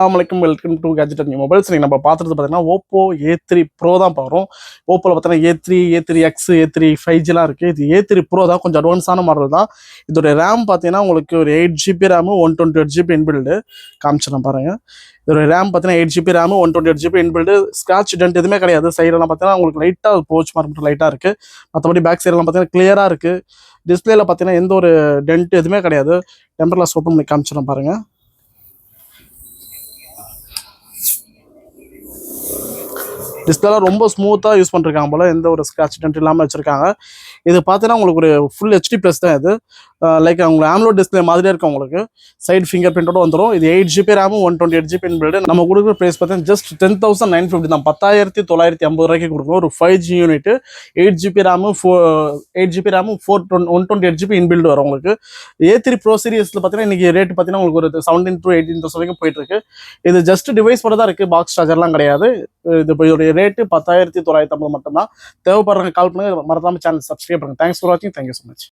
Welcome to gadget new mobiles. நீங்கள் நம்ம பார்த்துட்டு பார்த்தீங்கன்னா ஓப்போ A3 ப்ரோ தான் பார்க்குறோம். ஓப்போவில் பார்த்தீங்கன்னா A3 X A3 5Gலாம் இருக்குது. இது A3 ப்ரோ தான், கொஞ்சம் அட்வான்ஸான மாடல் தான். இதோட ரேம் பார்த்தீங்கன்னா உங்களுக்கு ஒரு 8GB ரேமு 128GB இன்பில்டு காமிச்சிடலாம் பாருங்கள். இதோட ரேம் பார்த்தீங்கன்னா 8GB RAM 128GB inbuilt. Scratch tent எதுவுமே கிடையாது. சைடெல்லாம் பார்த்தீங்கன்னா உங்களுக்கு லைட்டாக போச் மார்க் மட்டும் லைட்டாக இருக்குது. மற்றபடி பேக் சைடெல்லாம் பார்த்தீங்கன்னா கிளியராக இருக்குது. டிஸ்பிளேல பார்த்தீங்கன்னா எந்த ஒரு டென்ட் எதுவுமே கிடையாது. டெம்பர் கிளாஸ் ஓப்பன் பண்ணி காமிச்சிடலாம் பாருங்கள். டிஸ்பிளேலாம் ரொம்ப ஸ்மூத்தாக யூஸ் பண்ணிருக்காங்க போல், எந்த ஒரு ஸ்க்ராட்ச் டென்ட் இல்லாமல் வச்சுருக்காங்க. இது பார்த்தீங்கன்னா உங்களுக்கு ஒரு ஃபுல் HD ப்ளஸ் தான். இது லைக் உங்களுக்கு AMOLED டிஸ்பிளே மாதிரியே இருக்கும். உங்களுக்கு சைடு ஃபிங்கர் பிரிண்டோட வந்துடும். இது 8GB ரேமும் 128GB இன்பில்டு. நம்ம கொடுக்குற ப்ரைஸ் பார்த்தீங்கன்னா ஜஸ்ட் 10,950 தான், 10,950 ரூபாய்க்கு கொடுக்கணும். ஒரு 5G unit 8GB ரேமும் 128GB inbuilt வரும். உங்களுக்கு A3 ப்ரோ சீரிஸில் பார்த்தீங்கன்னா இன்றைக்கி ரேட் பார்த்தீங்கன்னா உங்களுக்கு ஒரு 17 to 18 வரைக்கும் போயிட்டுருக்கு. இது ஜஸ்ட் டிவைஸ் மட்டும் தான் இருக்குது, பாக்ஸ் சார்ஜர்லாம் கிடையாது. இது இதோடைய ரேட்டு 10,950 மட்டும்தான். தேவைப்படுறவங்க கால் பண்ணுங்க. மறக்காம சேனல் சப்ஸ்கிரைப் பண்ணுங்க. தேங்க்ஸ் ஃபார் வாட்சிங். Thank you so much.